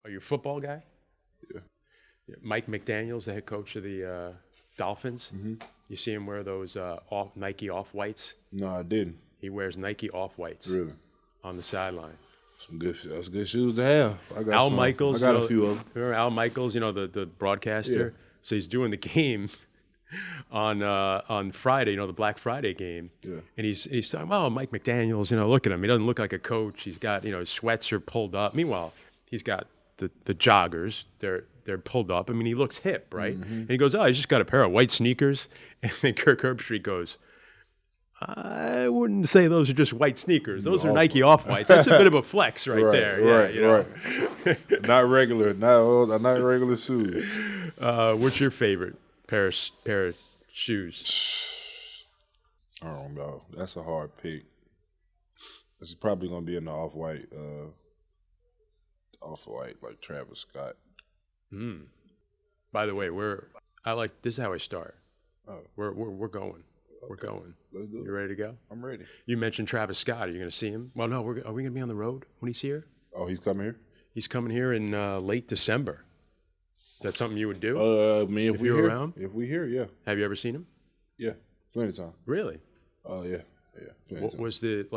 Are you a football guy? Yeah. Mike McDaniel's the head coach of the Dolphins. Mm-hmm. You see him wear those Nike Off-Whites? No, I didn't. He wears Nike Off-Whites Really? on the sideline. That's good shoes to have. I got Al some. Michaels. I got a few of them. Remember Al Michaels, the broadcaster? Yeah. So he's doing the game on Friday, the Black Friday game. Yeah. And he's talking, oh, Mike McDaniels, look at him. He doesn't look like a coach. He's got, his sweats are pulled up. Meanwhile, he's got the joggers. They're pulled up. I mean, he looks hip, right? Mm-hmm. And he goes, oh, he's just got a pair of white sneakers. And then Kirk Herbstreit goes, I wouldn't say those are just white sneakers. Those are Nike Off-Whites. That's a bit of a flex right there. Right. Not regular shoes. What's your favorite pair of shoes? I don't know. That's a hard pick. It's probably gonna be in the off-white, like Travis Scott. By the way, this is how I start. Oh. We're going. Okay. We're going. Let's do it. You ready to go? I'm ready. You mentioned Travis Scott. Are you going to see him? Well, no. Are we going to be on the road when he's here? Oh, he's coming here? He's coming here in late December. Is that something you would do? If you're around? If we here, yeah. Have you ever seen him? Yeah, plenty of time. Really? Yeah. What was the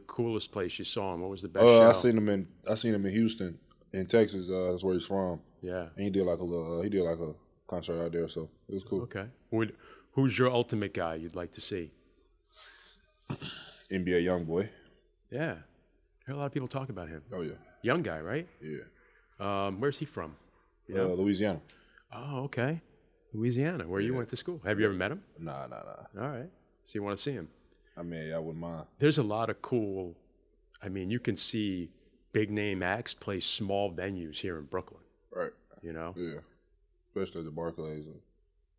coolest place you saw him? What was the best show? I seen him in Houston, in Texas. That's where he's from. Yeah. And he did like a concert out there, so it was cool. Okay. Who's your ultimate guy you'd like to see? NBA YoungBoy. Yeah. I hear a lot of people talk about him. Oh yeah. Young guy, right? Yeah. Where's he from? Louisiana. Oh, okay. Louisiana, where you went to school. Have you ever met him? Nah. All right. So you want to see him? I mean, I wouldn't mind. There's a lot of cool, you can see big name acts play small venues here in Brooklyn. Right. Yeah. Especially the Barclays.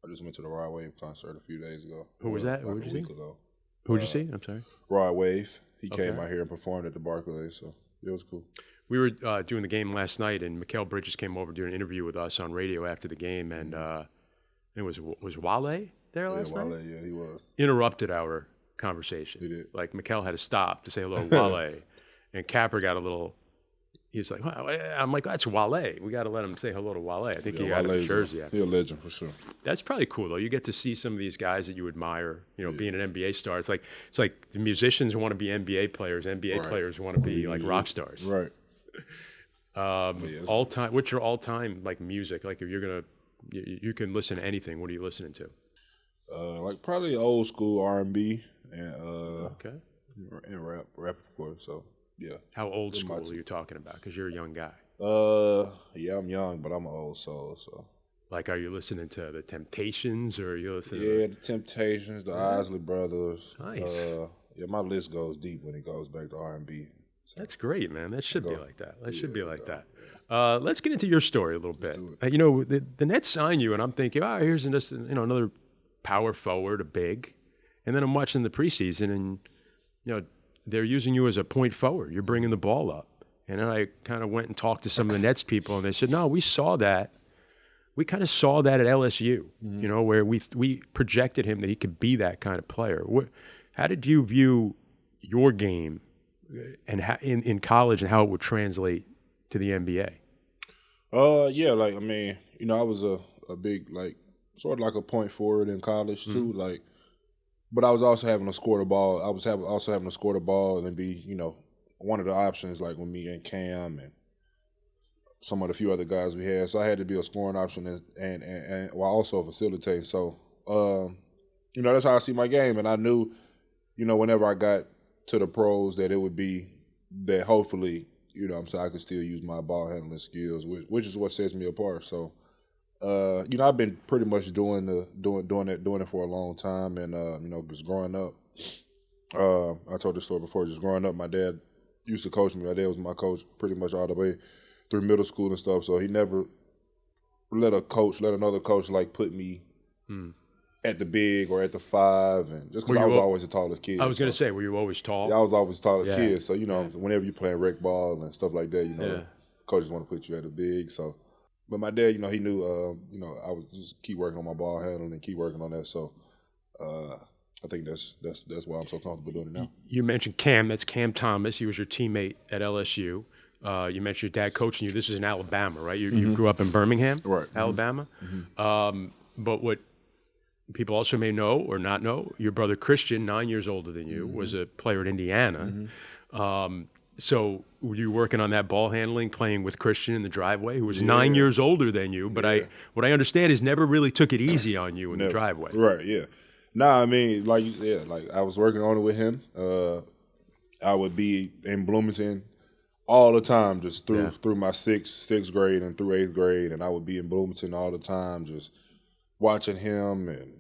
I just went to the Rod Wave concert a few days ago. Who was that? Like Who did a you week see? ago. Who did you see? I'm sorry. Rod Wave. He came out here and performed at the Barclays, so it was cool. We were doing the game last night, and Mikal Bridges came over doing an interview with us on radio after the game, and it was Wale there last night? Wale, yeah, he was. Interrupted our conversation. He did. Like, Mikal had to stop to say hello to Wale, and Capper got a little... He was like, wow. I'm like, that's Wale. We got to let him say hello to Wale. I think he got a jersey. He's a legend for sure. That's probably cool though. You get to see some of these guys that you admire. Being an NBA star. It's like the musicians want to be NBA players. NBA players want to be like rock stars. Right. All time. What's your all time music? Like if you're gonna, you can listen to anything. What are you listening to? Like probably old school R&B and and rap of course. So. Yeah. How old school are you talking about? Because you're a young guy. Yeah, I'm young, but I'm an old soul. So. Like, are you listening to the Temptations, or are you listening? Yeah, the Temptations, the Isley Brothers. Nice. My list goes deep when it goes back to R&B. So. That's great, man. That should be like that. That should be like that. Let's get into your story a little bit. The Nets sign you, and I'm thinking, here's another power forward, a big, and then I'm watching the preseason, and they're using you as a point forward. You're bringing the ball up. And then I kind of went and talked to some of the Nets people, and they said, no, we saw that. We kind of saw that at LSU, where we projected him that he could be that kind of player. How did you view your game and in college and how it would translate to the NBA? Yeah, I was a big, sort of like a point forward in college too, but I was also having to score the ball. I was also having to score the ball and be, one of the options, like with me and Cam and some of the few other guys we had. So I had to be a scoring option and while also facilitating. So, that's how I see my game. And I knew, whenever I got to the pros that it would be that hopefully, I could still use my ball handling skills, which is what sets me apart. So, I've been pretty much doing it for a long time, and just growing up. I told this story before. Just growing up, my dad used to coach me. My dad was my coach pretty much all the way through middle school and stuff. So he never let another coach put me at the big or at the 5, and just because I was always the tallest kid. I was going to say, were you always tall? Yeah, I was always the tallest kid. So whenever you playing rec ball and stuff like that, coaches want to put you at the big. So. But my dad, he knew, I was just keep working on my ball handling and keep working on that. So, I think that's why I'm so comfortable doing it now. You mentioned Cam. That's Cam Thomas. He was your teammate at LSU. You mentioned your dad coaching you. This is in Alabama, right? You grew up in Birmingham, Right. Alabama. But what people also may know or not know, your brother Christian, 9 years older than you, was a player at Indiana. So were you working on that ball handling, playing with Christian in the driveway, who was 9 years older than you? But what I understand is never really took it easy on you in the driveway. Right, yeah. Nah, I mean, like you said, like I was working on it with him. I would be in Bloomington all the time, just through my sixth grade and through 8th grade, and I would be in Bloomington all the time, just watching him and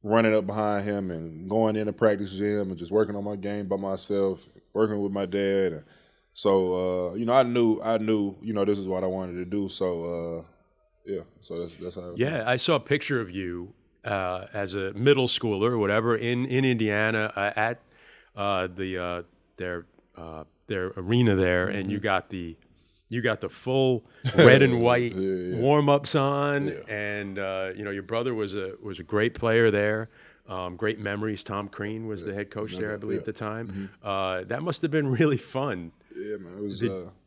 running up behind him and going into practice gym and just working on my game by myself, working with my dad. And so, I knew, this is what I wanted to do. So, so that's how. Yeah, I saw a picture of you as a middle schooler or whatever in Indiana at their arena there, and you got the full red and white warm-ups on, and your brother was a great player there. Great memories. Tom Crean was the head coach there, I believe, at the time. That must have been really fun. Yeah, man. It was.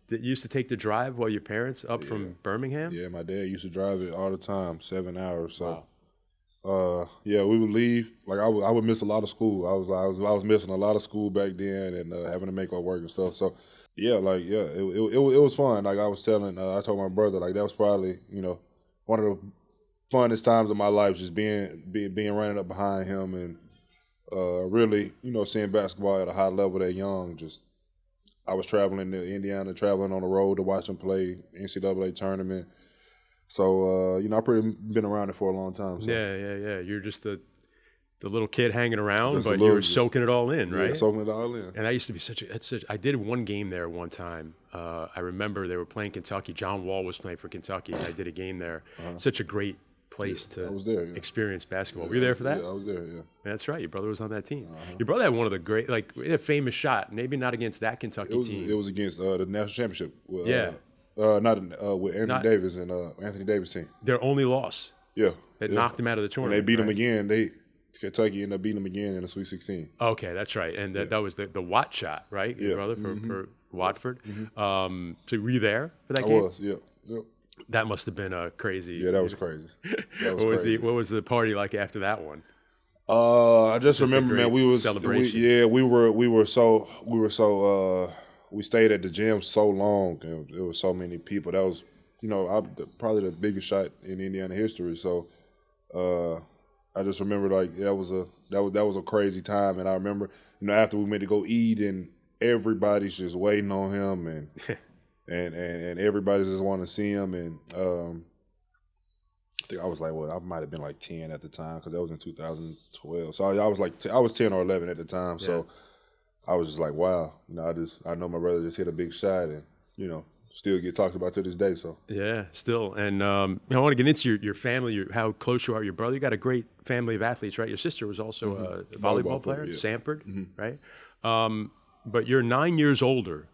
Did you used to take the drive while your parents up from Birmingham? Yeah, my dad used to drive it all the time, 7 hours. So, we would leave. Like I would miss a lot of school. I was missing a lot of school back then, and having to make our work and stuff. So, it was fun. Like I was telling, I told my brother, like that was probably one of the funnest times of my life, just being running up behind him and really seeing basketball at a high level that young. Just I was traveling to Indiana, traveling on the road to watch him play NCAA tournament. So I've pretty been around it for a long time. So. Yeah. You're just the little kid hanging around, but you were soaking it all in, right? Yeah, soaking it all in. And I used to be I did one game there one time. I remember they were playing Kentucky. John Wall was playing for Kentucky, and I did a game there. Such a great place to experience basketball. Were you there for that? Yeah, I was there, yeah. That's right. Your brother was on that team. Your brother had one of the great, a famous shot, maybe not against that Kentucky team. It was against the national championship. Not with Anthony Davis and Anthony Davis team. Their only loss. Yeah. That knocked them out of the tournament. And they beat them again. Kentucky ended up beating them again in the Sweet 16. Okay, that's right. And that was the Watt shot, right? Your brother for Watford. So were you there for that game? I was, yeah. Yep. That must have been a crazy. Yeah, that was crazy. What was the party like after that one? I just remember, man, we stayed at the gym so long, and there were so many people. That was, probably the biggest shot in Indiana history. So, I just remember that was a crazy time, and I remember after we went to go eat, and everybody's just waiting on him, and and everybody just wanting to see him, and I think I was I might have been 10 at the time, because that was in 2012. So I was 10 or 11 at the time. Yeah. So I was just like, wow, I know my brother just hit a big shot, and still get talked about to this day. So yeah, still. And I want to get into your family, how close you are with your brother. You got a great family of athletes, right? Your sister was also a volleyball player, Sanford, right? But you're 9 years older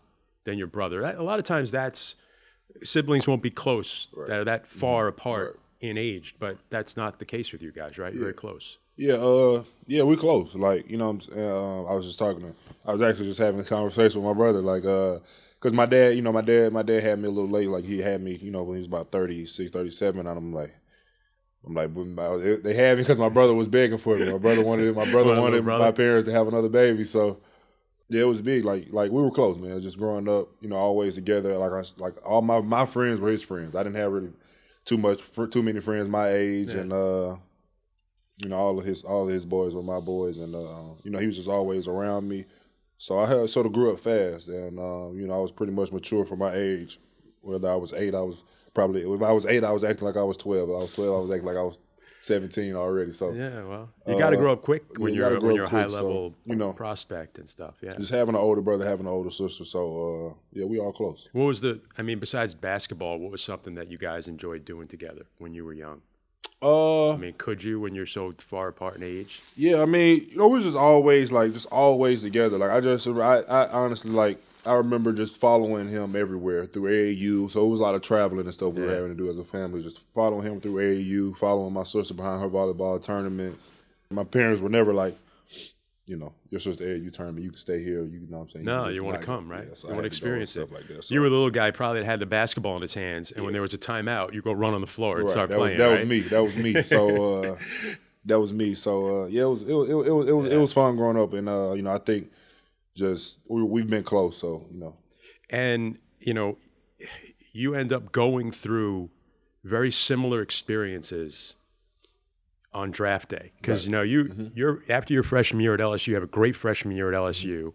than your brother. A lot of times siblings won't be close, that are that far apart in age, but that's not the case with you guys, right? You're very close. Yeah, we're close. I was actually just having a conversation with my brother, because my dad had me a little late. He had me, when he was about 36, 37, and I'm like, they had me because my brother was begging for me. My brother wanted my parents to have another baby, so yeah, it was big. We were close, man. Just growing up, always together. All my friends were his friends. I didn't have really too many friends my age, and all of his boys were my boys, and he was just always around me. So I sort of grew up fast, and I was pretty much mature for my age. Whether I was 8, if I was 8, I was acting like I was 12. If I was 12, I was acting like I was 17 already. So yeah, well, you got to grow up quick when you're a high level prospect and stuff. Yeah, just having an older brother, having an older sister. So we all close. What was besides basketball, what was something that you guys enjoyed doing together when you were young? Could you, when you're so far apart in age? Yeah, we're just always together. I honestly I remember just following him everywhere through AAU. So it was a lot of traveling and stuff we were having to do as a family. Just following him through AAU, following my sister behind her volleyball tournaments. My parents were never your sister, Ed, you turn me, you can stay here. You know what I'm saying? No, you want to come, right? Yeah, so you I want to had go and experience it. stuff like that. So, You were the little guy probably that had the basketball in his hands, and when there was a timeout, you go run on the floor and start playing. That right? was me. That was me. So that was me. So yeah, it was fun growing up, and I think just we've been close. So And you end up going through very similar experiences on draft day because you're after your freshman year at LSU, you have a great freshman year at LSU.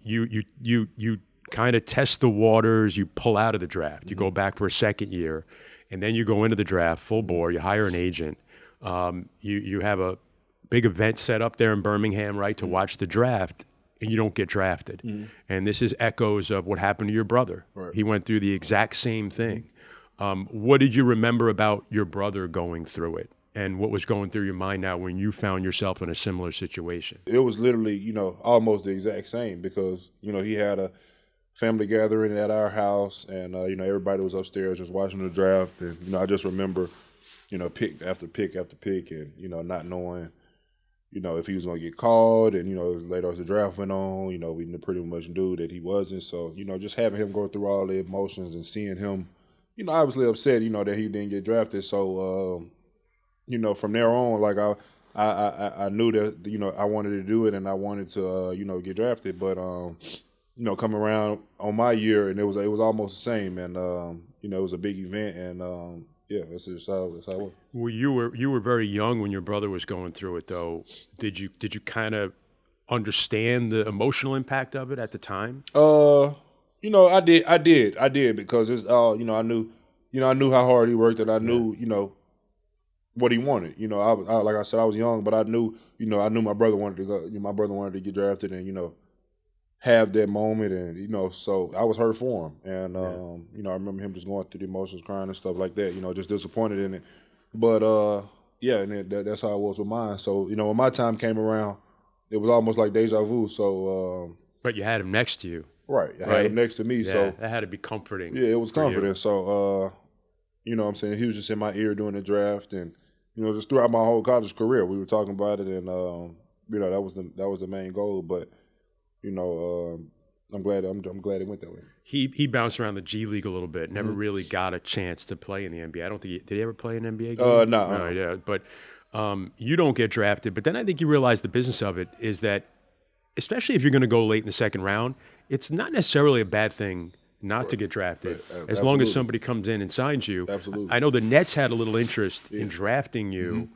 You kind of test the waters. You pull out of the draft. You go back for a second year, and then you go into the draft full bore. You hire an agent. You have a big event set up there in Birmingham, right, to watch the draft, and you don't get drafted. And this is echoes of what happened to your brother. Right. He went through the exact same thing. What did you remember about your brother going through it? And what was going through your mind now when you found yourself in a similar situation? It was literally, almost the exact same because, he had a family gathering at our house and, everybody was upstairs just watching the draft. And, I just remember, pick after pick after pick and, not knowing, if he was going to get called. And, later as the draft went on, we pretty much knew that he wasn't. So, just having him go through all the emotions and seeing him, obviously upset, that he didn't get drafted. So, from there on, like I knew that I wanted to do it and I wanted to get drafted, but coming around on my year and it was almost the same, and it was a big event, and that's how it was. Well, you were very young when your brother was going through it, though. Did you kind of understand the emotional impact of it at the time? I did because it's I knew how hard he worked, and I knew what he wanted. I like I said, I was young, but I knew, I knew my brother wanted to go. My brother wanted to get drafted, and have that moment, and so I was hurt for him, and I remember him just going through the emotions, crying and stuff like that. Just disappointed in it, but and that's how it was with mine. So when my time came around, it was almost like deja vu. So, but you had him next to you, right? I had him next to me, yeah, so that had to be comforting. Yeah, it was comforting. So, what I'm saying, he was just in my ear during the draft, and just throughout my whole college career, we were talking about it, and that was the main goal. But I'm glad it went that way. He bounced around the G League a little bit. Never really got a chance to play in the NBA. I don't think did he ever play an NBA game? No. Yeah, but you don't get drafted. But then I think you realize the business of it is that, especially if you're going to go late in the second round, it's not necessarily a bad thing not to get drafted, as long as somebody comes in and signs you. Absolutely. I know the Nets had a little interest in drafting you.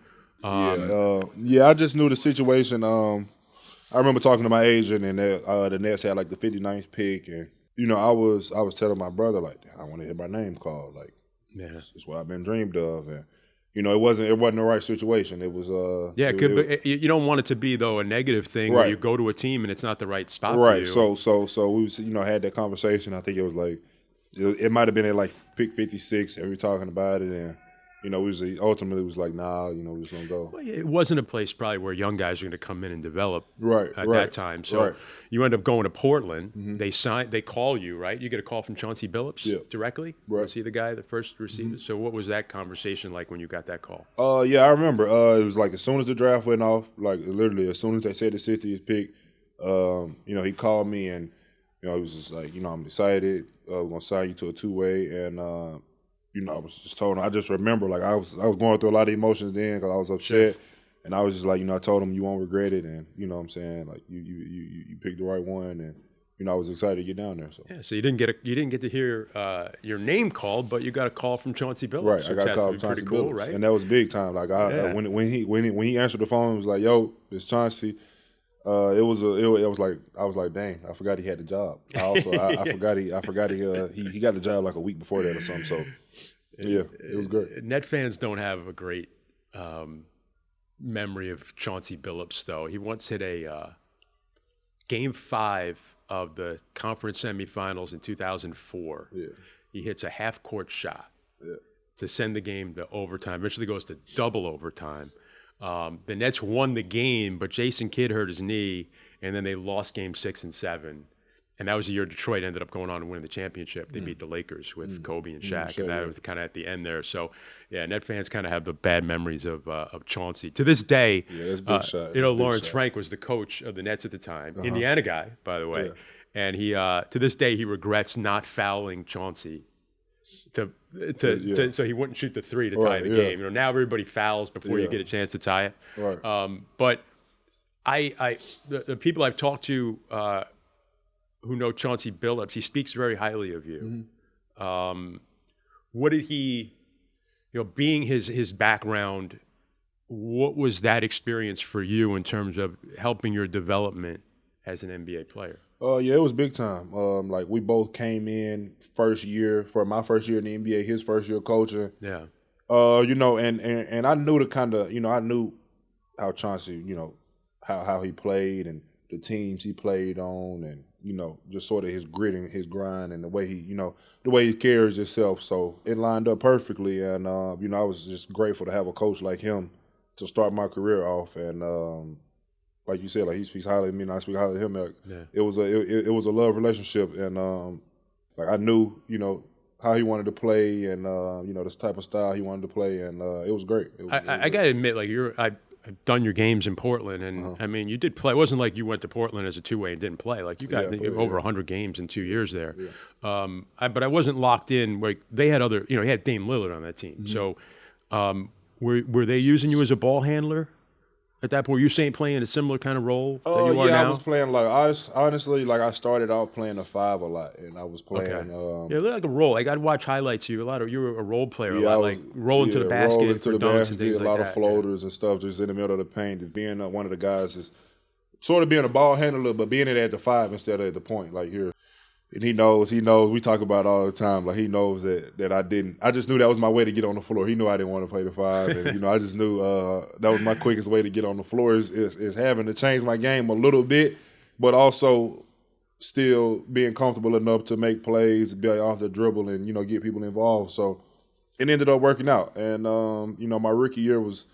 I just knew the situation. I remember talking to my agent, and the Nets had like the 59th pick, and I was telling my brother, like, I want to hear my name called, like, it's what I've been dreamed of, and it wasn't the right situation. It was but you don't want it to be, though, a negative thing where you go to a team and it's not the right spot for you. So we was, had that conversation. I think it was like it might have been at like pick 56, and we were talking about it, and we ultimately was like, nah, we just gonna go. Well, it wasn't a place probably where young guys are going to come in and develop at that time. So Right. you end up going to Portland. They call you, right? You get a call from Chauncey Billups directly. Right. Was he the guy, the first receiver? So what was that conversation like when you got that call? I remember. It was like as soon as the draft went off, like literally as soon as they said the 60th pick, he called me, and he was just like, I'm excited. We're gonna sign you to a two-way, and I was just told him. I just remember, like, I was going through a lot of emotions then because I was upset, and I was just like, I told him you won't regret it, and what I'm saying, like, you picked the right one, and I was excited to get down there. So so you didn't get to hear your name called, but you got a call from Chauncey Billups. Right, I got a call from Chauncey Billups, right? And that was big time. Like when he answered the phone, it was like, yo, it's Chauncey. It was like I was like, dang, I forgot he had the job. I forgot he got the job like a week before that or something. So it was great. Net fans don't have a great memory of Chauncey Billups, though. He once hit a Game 5 of the conference semifinals in 2004. Yeah. He hits a half-court shot to send the game to overtime. Eventually goes to double overtime. The Nets won the game, but Jason Kidd hurt his knee, and then they lost Game 6 and 7. And that was the year Detroit ended up going on and winning the championship. They beat the Lakers with Kobe and Shaq, and that was kind of at the end there. So, yeah, Net fans kind of have the bad memories of Chauncey. To this day, it's big shot. Lawrence Frank was the coach of the Nets at the time, Indiana guy, by the way. Yeah. And he, to this day, he regrets not fouling Chauncey so he wouldn't shoot the three to tie the game. You know, now everybody fouls before you get a chance to tie it. Right. But the people I've talked to who know Chauncey Billups, he speaks very highly of you. What did he, being his background, what was that experience for you in terms of helping your development as an NBA player? Yeah, it was big time. Like we both came in first year, for my first year in the NBA, his first year coaching. Yeah. And I knew I knew how Chauncey, how he played and the teams he played on, and just sort of his grit and his grind and the way he carries himself. So it lined up perfectly, and I was just grateful to have a coach like him to start my career off. And like you said, like he speaks highly of me and I speak highly of him. Like, it was a love relationship, and like I knew how he wanted to play, and this type of style he wanted to play, and it was great. I gotta admit, like I've done your games in Portland, and I mean, you did play. It wasn't like you went to Portland as a two-way and didn't play. Like you got over 100 games in 2 years there. Yeah. But I wasn't locked in. Like they had other, he had Dame Lillard on that team. So were they using you as a ball handler at that point? Were you saying playing a similar kind of role that you are now? I was playing honestly, like I started off playing a five a lot, and I was playing. It looked like a role. Like I'd watch highlights. You were a role player a lot, like rolling to the basket, for dunks and things like that. A lot of floaters and stuff, just in the middle of the paint. And being one of the guys is sort of being a ball handler, but being it at the five instead of at the point, like here. And he knows, we talk about it all the time. Like he knows that I just knew that was my way to get on the floor. He knew I didn't want to play the five. And, I just knew that was my quickest way to get on the floor is having to change my game a little bit, but also still being comfortable enough to make plays, be off the dribble and, get people involved. So it ended up working out. And, my rookie year was,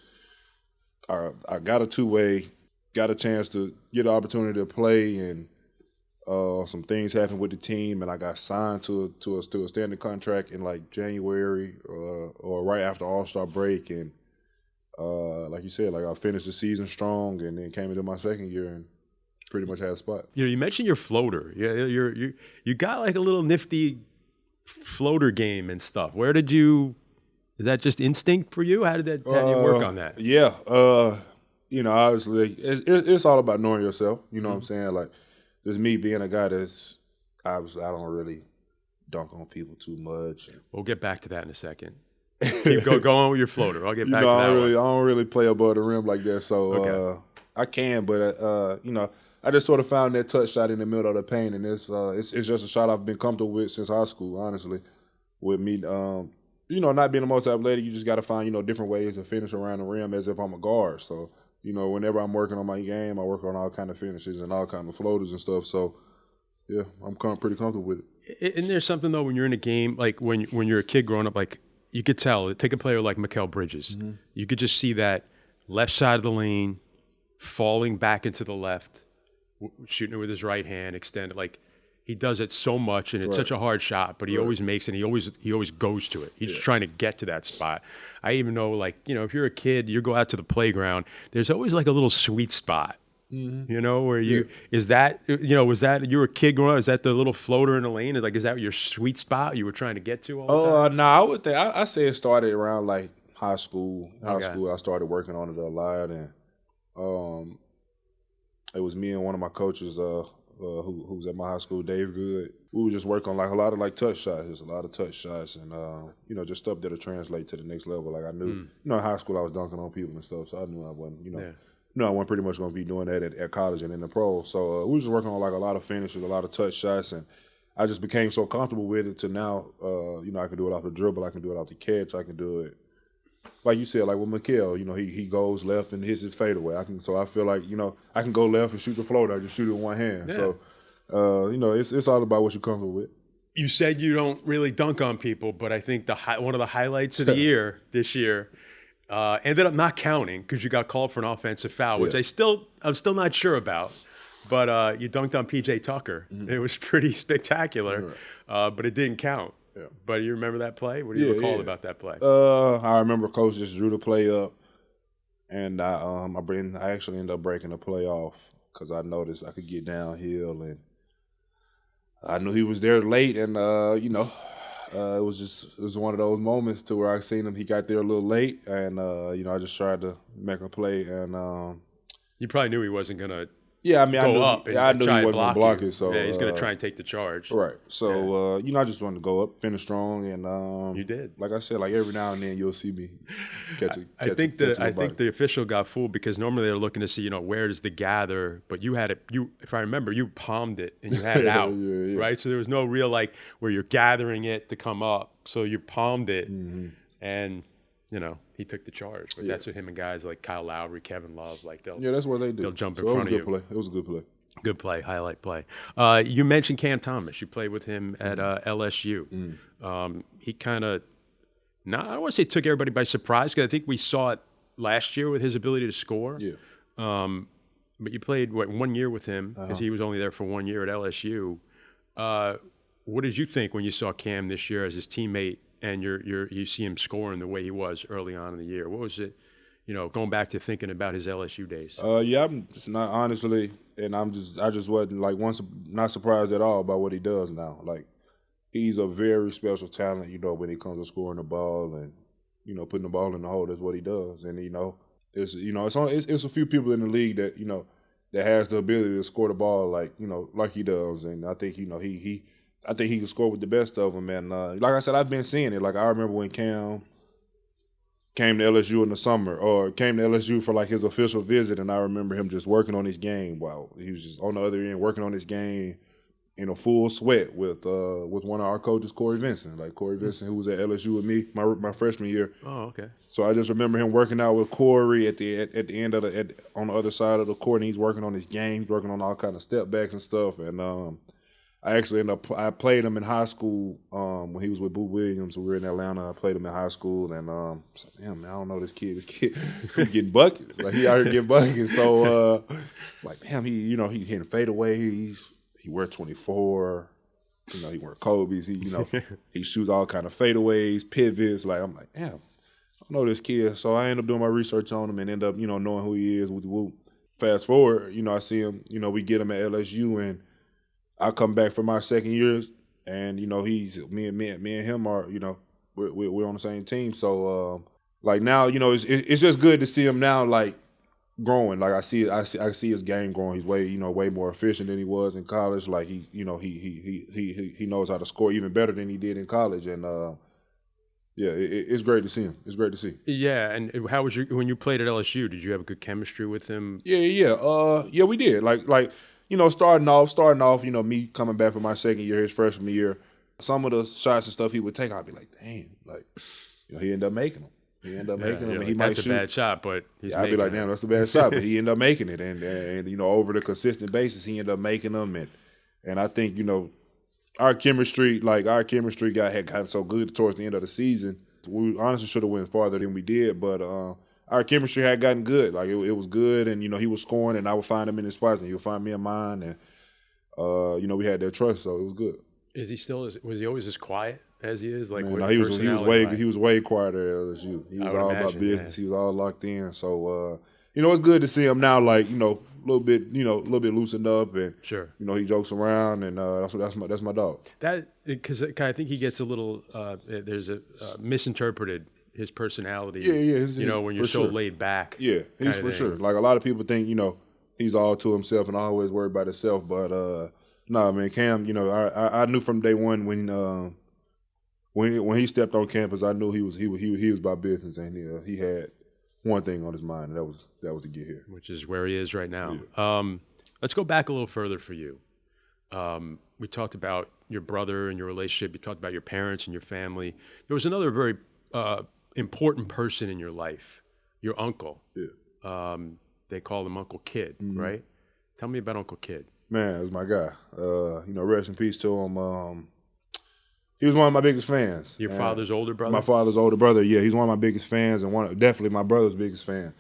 I got a two-way, got a chance to get an opportunity to play, and some things happened with the team, and I got signed to a standing contract in like January or right after All-Star break. And like you said, like I finished the season strong, and then came into my second year and pretty much had a spot. You mentioned your floater. You got like a little nifty floater game and stuff. Is that just instinct for you? How did you work on that? Yeah, obviously it's all about knowing yourself. You know what I'm saying? Like, just me being a guy I don't really dunk on people too much. We'll get back to that in a second. Go on with your floater. I'll get back to that. I don't really play above the rim like that, so I can, but I just sort of found that touch shot in the middle of the paint, and it's just a shot I've been comfortable with since high school. Honestly, with me, not being the most athletic, you just got to find different ways to finish around the rim as if I'm a guard. So. Whenever I'm working on my game, I work on all kind of finishes and all kind of floaters and stuff. So, yeah, I'm pretty comfortable with it. And there's something, though, when you're in a game, like when you're a kid growing up, like you could tell, take a player like Mikal Bridges. You could just see that left side of the lane, falling back into the left, shooting it with his right hand, extended. Like he does it so much, and it's such a hard shot, but he always makes it. And he always goes to it. He's just trying to get to that spot. I even know, like, if you're a kid, you go out to the playground, there's always like a little sweet spot, where is that, was that, you were a kid growing up, is that the little floater in the lane? Like, is that your sweet spot you were trying to get to all the time? No, I would think, I say it started around like high school. I started working on it a lot, and it was me and one of my coaches, who was at my high school, Dave Good. We would just work on like a lot of like touch shots, just a lot of touch shots, and just stuff that'll translate to the next level. Like I knew, in high school I was dunking on people and stuff, so I knew I wasn't, I wasn't pretty much going to be doing that at college and in the pro. So we was just working on like a lot of finishes, a lot of touch shots, and I just became so comfortable with it to now, I can do it off the dribble, I can do it off the catch, I can do it. Like you said, like with Mikal, he goes left and hits his fadeaway. I feel like, I can go left and shoot the floater. I can shoot it with one hand. Yeah. So, it's all about what you're comfortable with. You said you don't really dunk on people, but I think one of the highlights of the year this year ended up not counting because you got called for an offensive foul, which I'm still not sure about. But you dunked on P.J. Tucker. It was pretty spectacular, but it didn't count. Yeah. But you remember that play? What do you recall about that play? I remember Coach just drew the play up, and I actually ended up breaking the play off because I noticed I could get downhill, and I knew he was there late, and it was one of those moments to where I seen him. He got there a little late, and I just tried to make a play, and you probably knew he wasn't gonna. Yeah, I mean, I knew he wasn't going to block it. So yeah, he's going to try and take the charge. Right. So I just wanted to go up, finish strong, and you did. Like I said, like every now and then you'll see me catch it. I think the official got fooled because normally they're looking to see, where does the gather, but you had it. If I remember, you palmed it and you had it out, right? So there was no real where you're gathering it to come up. So you palmed it, and he took the charge. But that's what him and guys like Kyle Lowry, Kevin Love, that's what they do. They'll jump in front of you. It was a good play. Good play, highlight play. You mentioned Cam Thomas. You played with him at LSU. He kind of, I don't want to say took everybody by surprise because I think we saw it last year with his ability to score. Yeah. But you played 1 year with him because he was only there for 1 year at LSU. What did you think when you saw Cam this year as his teammate? And you see him scoring the way he was early on in the year. What was it, going back to thinking about his LSU days? I'm just not honestly, and I just wasn't not surprised at all by what he does now. Like he's a very special talent, when it comes to scoring the ball and putting the ball in the hole. That's what he does, and it's a few people in the league that that has the ability to score the ball like he does, and I think I think he can score with the best of them. And like I said, I've been seeing it. Like I remember when Cam came to LSU in the summer or came to LSU for his official visit, and I remember him just working on his game. Wow, he was just on the other end working on his game in a full sweat with one of our coaches, Corey Vincent. Corey Vincent, who was at LSU with me my freshman year. Oh, okay. So I just remember him working out with Corey at the end of on the other side of the court, and he's working on his game. He's working on all kind of step backs and stuff, and I actually I played him in high school when he was with Boo Williams. We were in Atlanta. I played him in high school, and damn, man, I don't know this kid. This kid getting buckets. He out here getting buckets. So damn, he hitting fadeaways. He wear 24. He wear Kobe's. He shoots all kind of fadeaways, pivots. I'm like, damn, I know this kid. So I end up doing my research on him and end up knowing who he is. Fast forward, I see him. We get him at LSU and. I come back for my second year, and he's me and him are we're on the same team. So now it's just good to see him now growing. I see his game growing. He's way more efficient than he was in college. He knows how to score even better than he did in college, and it's great to see him. It's great to see. Yeah, and how was when you played at LSU? Did you have a good chemistry with him? Yeah, we did. Starting off, me coming back for my second year, his freshman year, some of the shots and stuff he would take, I'd be like, damn, he ended up making them. He ended up making them. And he might shoot. That's a bad shot, but I'd be like, damn, that's a bad shot, but he ended up making it. And over the consistent basis, he ended up making them. And I think, our chemistry had gotten so good towards the end of the season. We honestly should have went farther than we did, but our chemistry had gotten good. It was good, and he was scoring, and I would find him in his spots, and he would find me in mine, and we had that trust, so it was good. Is he still? Was he always as quiet as he is? He was way quieter at LSU. He was all about business. He was all locked in. So it's good to see him now. A little bit loosened up, and sure, he jokes around, and that's my dog. That because I think he gets a little there's a misinterpreted. His personality, when you're so laid back. Yeah, he's for sure. A lot of people think, he's all to himself and always worried about himself. But nah, man, Cam, I knew from day one when he stepped on campus, I knew he was about business, and he had one thing on his mind, and that was to get here, which is where he is right now. Yeah. Let's go back a little further for you. We talked about your brother and your relationship. You talked about your parents and your family. There was another very important person in your life, your uncle. Yeah. They call him Uncle Kid, right? Tell me about Uncle Kid. Man, that's my guy. Rest in peace to him. He was one of my biggest fans. Your father's older brother? My father's older brother, yeah. He's one of my biggest fans and definitely my brother's biggest fan.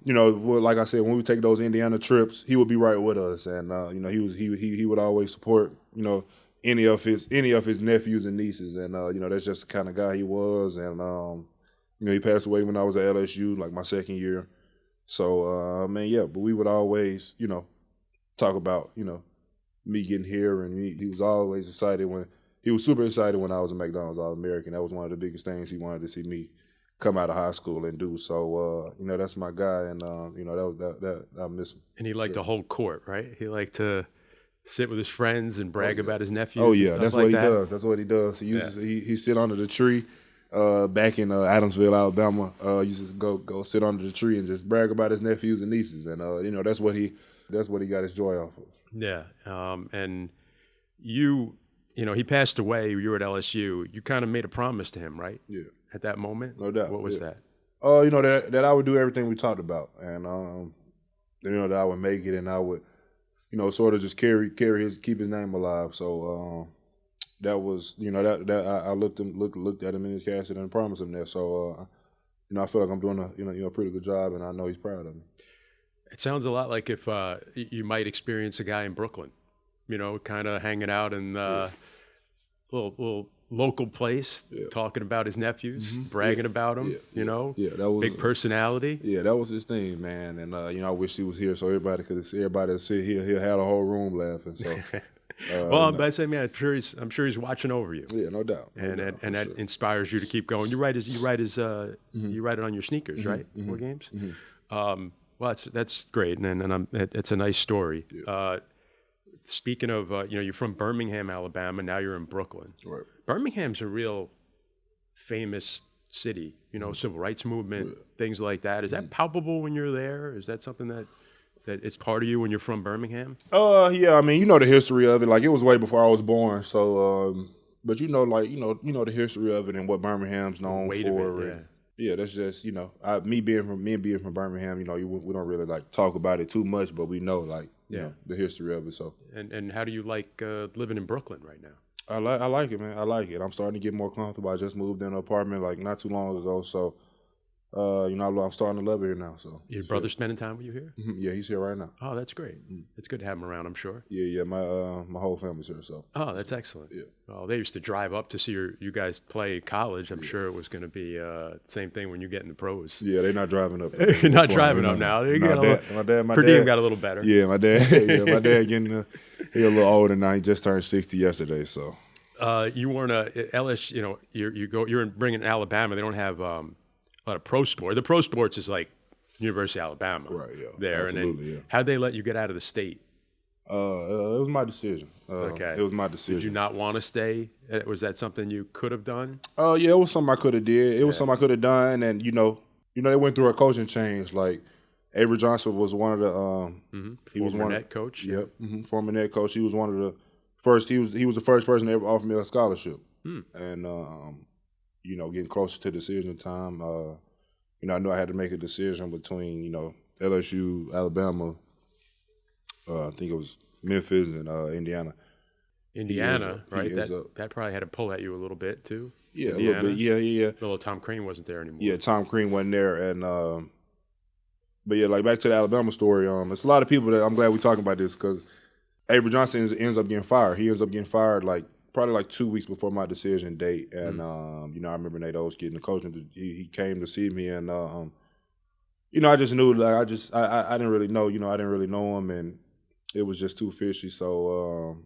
like I said, when we take those Indiana trips, he would be right with us, and he would always support any of his nephews and nieces, and that's just the kind of guy he was, and he passed away when I was at LSU, like my second year. So but we would always talk about me getting here, and he was always excited he was super excited when I was a McDonald's All-American. That was one of the biggest things he wanted to see me come out of high school and do. So that's my guy, and that I miss him. And he liked to hold court, right? He liked to sit with his friends and brag about his nephews. Oh yeah, that's what he does. That's what he does. He sit under the tree back in Adamsville, Alabama. Used to go sit under the tree and just brag about his nephews and nieces, and that's what he got his joy off of. Yeah, and he passed away. You were at LSU. You kind of made a promise to him, right? Yeah. At that moment? No doubt. What was that? That I would do everything we talked about, and that I would make it, and I would, sort of just keep his name alive. So that was, I looked at him in his casket and promised him that. So I feel like I'm doing a pretty good job, and I know he's proud of me. It sounds a lot like if you might experience a guy in Brooklyn, kind of hanging out in little local place, talking about his nephews, bragging about them, that was big personality. Yeah, that was his thing, man. And I wish he was here so everybody could sit here. He'll have a whole room laughing. So, well, I say, man, I'm sure he's watching over you. Yeah, no doubt. And that inspires you to keep going. You write it on your sneakers, right? War games. Well, that's great, and it's a nice story. Yeah. Speaking of, you're from Birmingham, Alabama. Now you're in Brooklyn. Right. Birmingham's a real famous city. Civil rights movement, things like that. Is that palpable when you're there? Is that something that it's part of you when you're from Birmingham? Yeah. I mean, the history of it. Like, it was way before I was born. So, but the history of it and what Birmingham's known for. Yeah, that's just me being from Birmingham. We don't really like talk about it too much, but we know the history of it. So and how do you like living in Brooklyn right now? I like it, man. I like it. I'm starting to get more comfortable. I just moved in an apartment not too long ago, so I'm starting to love it here now. So your brother spending time with you here? Mm-hmm. Yeah, he's here right now. Oh, that's great. It's good to have him around, I'm sure. Yeah. My whole family's here. So. Oh, that's excellent. Yeah. Well, they used to drive up to see you guys play college. I'm sure it was going to be the same thing when you get in the pros. Yeah, they're not driving up. You're not driving up now. My dad got a little better. Yeah, my dad. My dad getting he a little older now. He just turned 60 yesterday. So. You weren't a LSU. You're bringing Alabama. They don't have a lot of pro sport. The pro sports is like University of Alabama, right? Yeah, there. Absolutely, and then, how'd they let you get out of the state? It was my decision. Okay, it was my decision. Did you not want to stay? Was that something you could have done? Yeah, it was something I could have did. It was something I could have done, and they went through a coaching change. Like Avery Johnson was one of the he was former net coach. Yep, former net coach. He was one of the first. He was the first person to ever offer me a scholarship, and getting closer to decision time. I knew I had to make a decision between, LSU, Alabama, I think it was Memphis and Indiana. Indiana, right? That probably had to pull at you a little bit too. Yeah, Indiana. A little bit. Yeah. Little Tom Crean wasn't there anymore. Yeah, Tom Crean wasn't there, and but yeah, back to the Alabama story. It's a lot of people that I'm glad we're talking about this because Avery Johnson ends up getting fired. He ends up getting fired probably 2 weeks before my decision date, and I remember Nate Oates getting the coaching. He came to see me, and I just knew I didn't really know. I didn't really know him, and it was just too fishy. So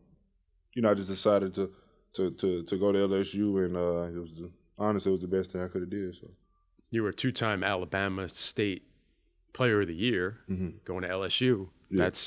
I just decided to go to LSU, and honestly, it was the best thing I could have did. So you were a 2-time Alabama State Player of the Year, going to LSU. Yeah. That's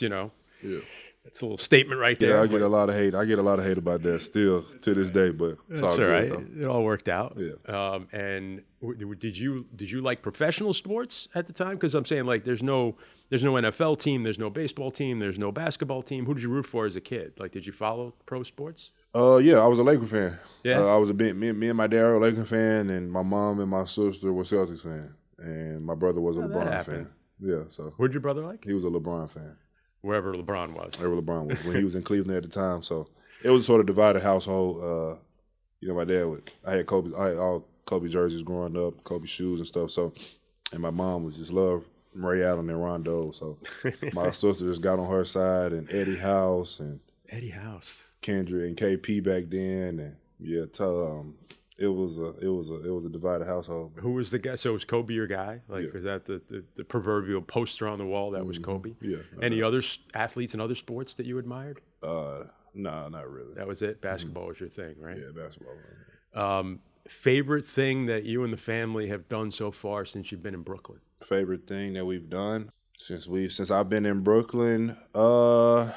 That's a little statement right there. Yeah, I get a lot of hate. I get a lot of hate about that still to this day, but it's all good, right. It all worked out. Yeah. And did you like professional sports at the time? Because I'm saying there's no NFL team, there's no baseball team, there's no basketball team. Who did you root for as a kid? Did you follow pro sports? Yeah, I was a Laker fan. Yeah. I was me and my dad were a Laker fan, and my mom and my sister were Celtics fan, and my brother was a LeBron fan. Yeah. So. Who'd your brother like? He was a LeBron fan. Wherever LeBron was. Wherever LeBron was. When he was in Cleveland at the time. So it was sort of divided household. My dad I had all Kobe jerseys growing up, Kobe shoes and stuff. So, and my mom was just loved Ray Allen and Rondo. So my sister just got on her side, and Eddie House and Kendrick and KP back then, and yeah, it was a divided household. Who was the guy? So was Kobe your guy? Like, was that the proverbial poster on the wall that was Kobe? Yeah. Any other athletes in other sports that you admired? No, not really. That was it? Basketball was your thing, right? Yeah, basketball. Favorite thing that you and the family have done so far since you've been in Brooklyn? Favorite thing that we've done since I've been in Brooklyn, I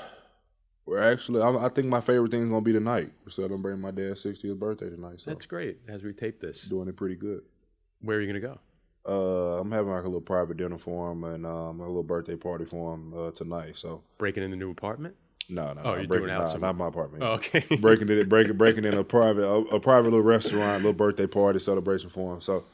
think my favorite thing is gonna be tonight. We're celebrating my dad's 60th birthday tonight. So that's great. As we tape this, doing it pretty good. Where are you gonna go? I'm having like a little private dinner for him and a little birthday party for him tonight. So breaking in the new apartment? No. Oh, you're doing outside? Not my apartment. Oh, okay. breaking in a private little restaurant, little birthday party celebration for him. So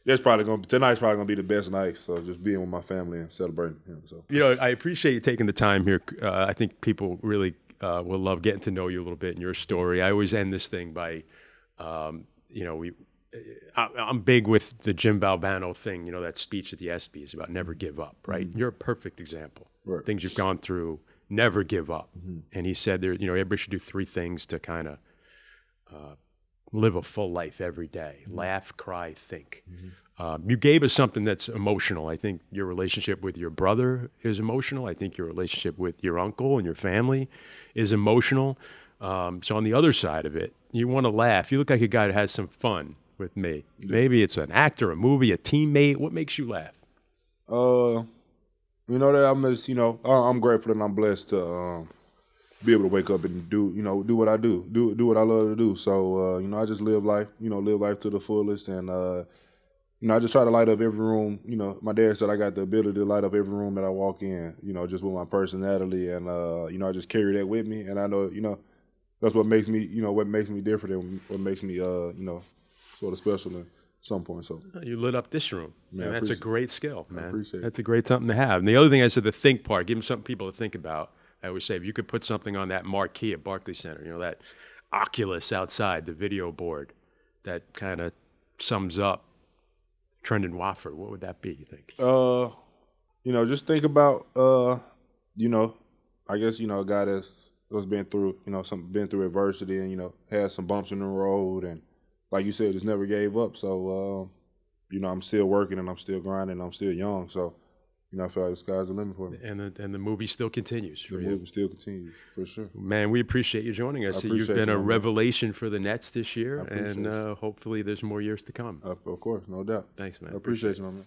tonight's probably gonna be the best night. So just being with my family and celebrating him. So I appreciate you taking the time here. I think people really will love getting to know you a little bit and your story. I always end this thing by, I'm big with the Jim Valvano thing. That speech at the ESPYs about never give up. Right? Mm-hmm. You're a perfect example. Right. Things you've gone through. Never give up. Mm-hmm. And he said everybody should do 3 things to kind of live a full life every day. Mm-hmm. Laugh, cry, think. Mm-hmm. You gave us something that's emotional. I think your relationship with your brother is emotional. I think your relationship with your uncle and your family is emotional. So on the other side of it, you want to laugh. You look like a guy that has some fun with me. Yeah. Maybe it's an actor, a movie, a teammate. What makes you laugh? That I'm grateful and I'm blessed to be able to wake up and do what I do what I love to do. So, I just live life to the fullest. And, I just try to light up every room. My dad said I got the ability to light up every room that I walk in, just with my personality. And, I just carry that with me. And I know, that's what makes me different and what makes me, sort of special at some point. So you lit up this room. Man, and that's a great skill, man. I appreciate it. That's a great something to have. And the other thing I said, the think part, give them something people to think about. I always say, if you could put something on that marquee at Barclays Center, that Oculus outside, the video board, that kind of sums up Trendon Watford, what would that be, you think? Just think about, I guess, a guy that's been through, been through adversity and, had some bumps in the road and, like you said, just never gave up. So, I'm still working and I'm still grinding and I'm still young. So, I feel like the sky's the limit for me. And the movie still continues. The movie still continues, for sure. Man, we appreciate you joining us. You've been a revelation for the Nets this year, and hopefully there's more years to come. Of course, no doubt. Thanks, man. I appreciate you, my man.